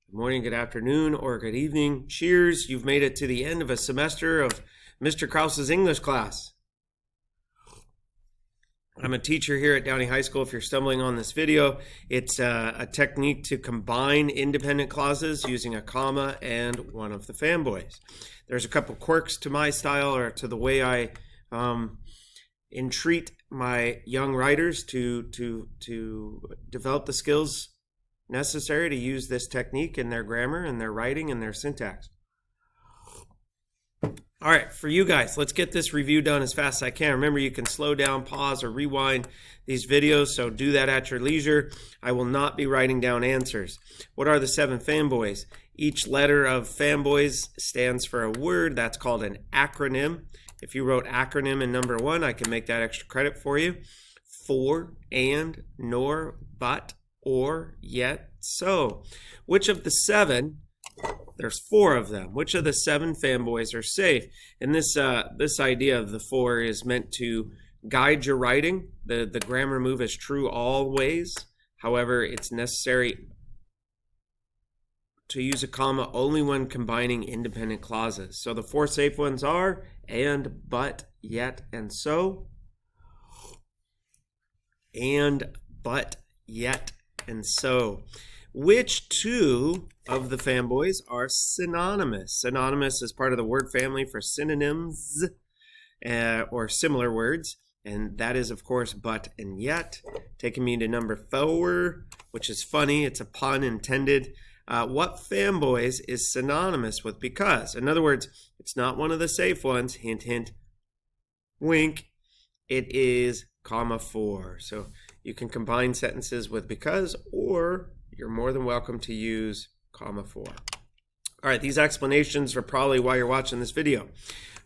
Good morning, good afternoon, or good evening. Cheers, you've made it to the end of a semester of Mr. Krause's English class. I'm a teacher here at Downey High School. If you're stumbling on this video, it's a technique to combine independent clauses using a comma and one of the fanboys. There's a couple quirks to my style, or to the way I entreat my young writers to develop the skills necessary to use this technique in their grammar and their writing and their syntax. All right, for you guys, let's get this review done as fast as I can. Remember, you can slow down, pause, or rewind these videos, so do that at your leisure. I will not be writing down answers. What are the 7 fanboys? Each letter of fanboys stands for a word. That's called an acronym. If you wrote acronym in number 1, I can make that extra credit for you. For, and, nor, but, or, yet, so. Which of the 7, there's 4 of them, which of the 7 fanboys are safe? And this idea of the 4 is meant to guide your writing. The grammar move is true always. However, it's necessary to use a comma only when combining independent clauses. So the 4 safe ones are and, but, yet, and so. And, but, yet, and so. Which 2 of the fanboys are synonymous? Synonymous is part of the word family for synonyms or similar words. And that is, of course, but and yet. Taking me to number 4, which is funny. It's a pun intended. What fanboys is synonymous with because? In other words, it's not one of the safe ones. Hint, hint, wink. It is comma 4. So you can combine sentences with because, or you're more than welcome to use comma 4. All right, these explanations are probably why you're watching this video.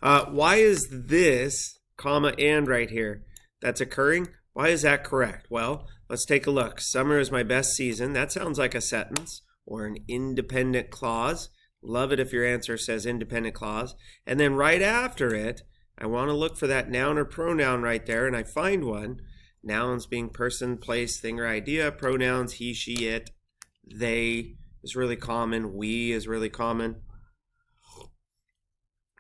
Why is this comma and right here that's occurring? Why is that correct? Well, let's take a look. Summer is my best season. That sounds like a sentence or an independent clause. Love it if your answer says independent clause. And then right after it, I want to look for that noun or pronoun right there, and I find one. Nouns being person, place, thing, or idea. Pronouns, he, she, it, they is really common. We is really common.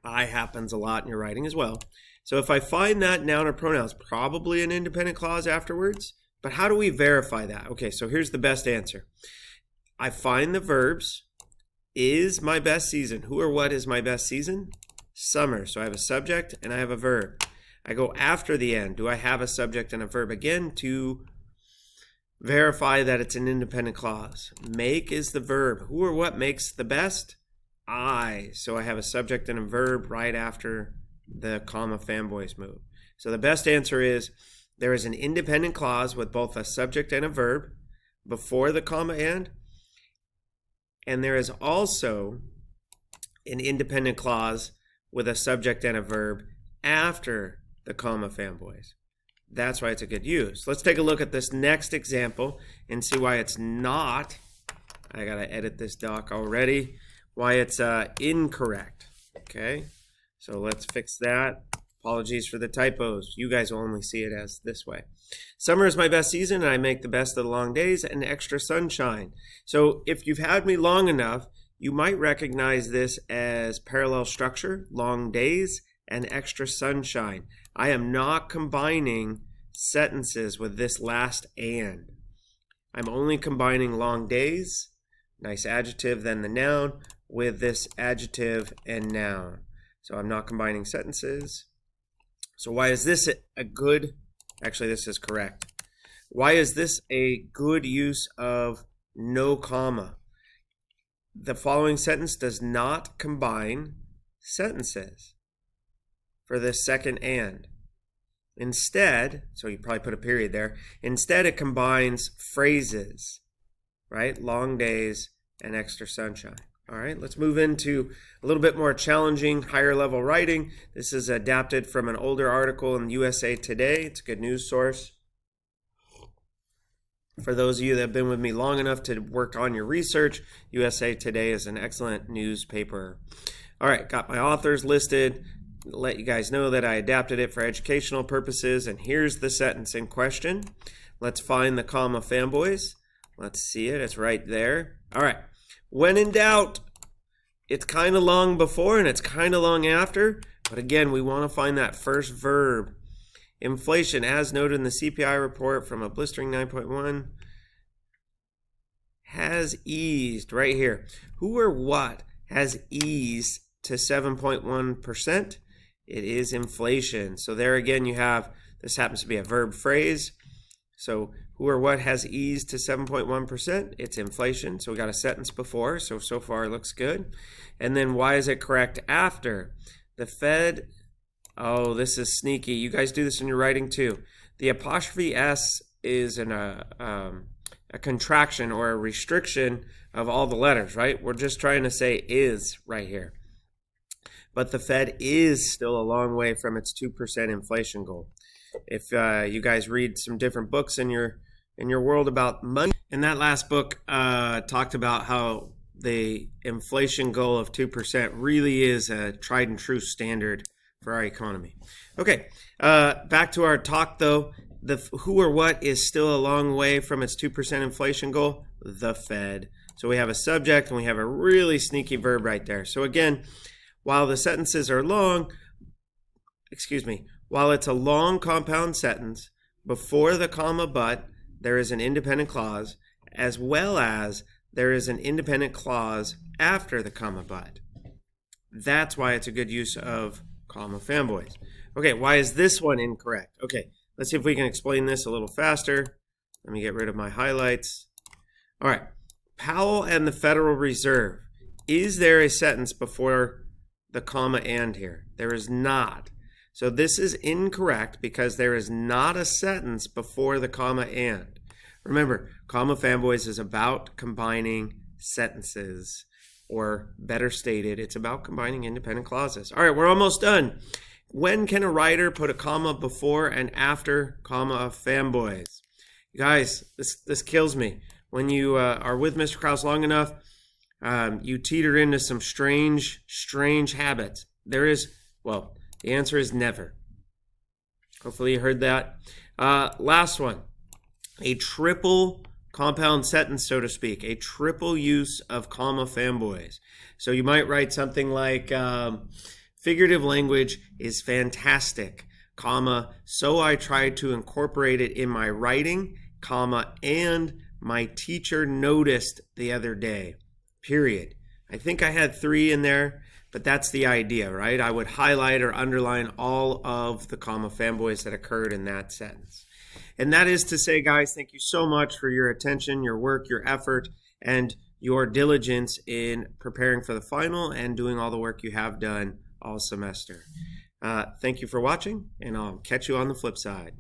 I happens a lot in your writing as well. So if I find that noun or pronoun, it's probably an independent clause afterwards. But how do we verify that? Okay, so here's the best answer. I find the verbs. Is my best season. Who or what is my best season? Summer. So I have a subject and I have a verb. I go after the end. Do I have a subject and a verb again to verify that it's an independent clause? Make is the verb. Who or what makes the best? I. So I have a subject and a verb right after the comma fanboys move. So the best answer is there is an independent clause with both a subject and a verb before the comma and there is also an independent clause with a subject and a verb after the comma fanboys. That's why it's a good use. Let's take a look at this next example and see why it's not. I gotta edit this doc already. Why it's incorrect. Okay, so let's fix that. Apologies for the typos. You guys will only see it as this way. Summer is my best season, and I make the best of the long days and extra sunshine. So if you've had me long enough, you might recognize this as parallel structure, long days and extra sunshine. I am not combining sentences with this last and. I'm only combining long days, nice adjective, then the noun, with this adjective and noun. So I'm not combining sentences. So why is this a good, actually this is correct. Why is this a good use of no comma? The following sentence does not combine sentences for this second and. Instead, so you probably put a period there, instead it combines phrases, right? Long days and extra sunshine. All right, let's move into a little bit more challenging, higher level writing. This is adapted from an older article in USA Today. It's a good news source. For those of you that have been with me long enough to work on your research, USA Today is an excellent newspaper. All right, got my authors listed. Let you guys know that I adapted it for educational purposes, and here's the sentence in question. Let's find the comma fanboys. Let's see it. It's right there. All right. When in doubt, it's kind of long before and it's kind of long after. But again, we want to find that first verb. Inflation, as noted in the CPI report from a blistering 9.1, has eased right here. Who or what has eased to 7.1%? It is inflation. So there again, you have, this happens to be a verb phrase. So who or what has eased to 7.1%? It's inflation. So we got a sentence before. So far it looks good. And then why is it correct after? The Fed, oh, this is sneaky. You guys do this in your writing too. The apostrophe S is a contraction or a restriction of all the letters, right? We're just trying to say is right here. But the Fed is still a long way from its 2% inflation goal. If you guys read some different books in your world about money, and that last book talked about how the inflation goal of 2% really is a tried and true standard for our economy. Okay, back to our talk though. The who or what is still a long way from its 2% inflation goal? The Fed. So we have a subject and we have a really sneaky verb right there. So again, while the sentences are long, while it's a long compound sentence, before the comma but, there is an independent clause, as well as there is an independent clause after the comma but. That's why it's a good use of comma fanboys. Okay, why is this one incorrect? Okay, let's see if we can explain this a little faster. Let me get rid of my highlights. All right, Powell and the Federal Reserve. Is there a sentence before the comma and here? There is not. So this is incorrect because there is not a sentence before the comma and. Remember, comma fanboys is about combining sentences, or better stated, it's about combining independent clauses. All right, we're almost done. When can a writer put a comma before and after comma fanboys? You guys, this kills me. When you are with Mr. Krause long enough, you teeter into some strange habits. The answer is never. Hopefully you heard that. Last one. A triple compound sentence, so to speak. A triple use of comma fanboys. So you might write something like, figurative language is fantastic, comma, so I tried to incorporate it in my writing, comma, and my teacher noticed the other day, period. I think I had 3 in there, but that's the idea, right? I would highlight or underline all of the comma fanboys that occurred in that sentence. And that is to say, guys, thank you so much for your attention, your work, your effort, and your diligence in preparing for the final and doing all the work you have done all semester. Thank you for watching, and I'll catch you on the flip side.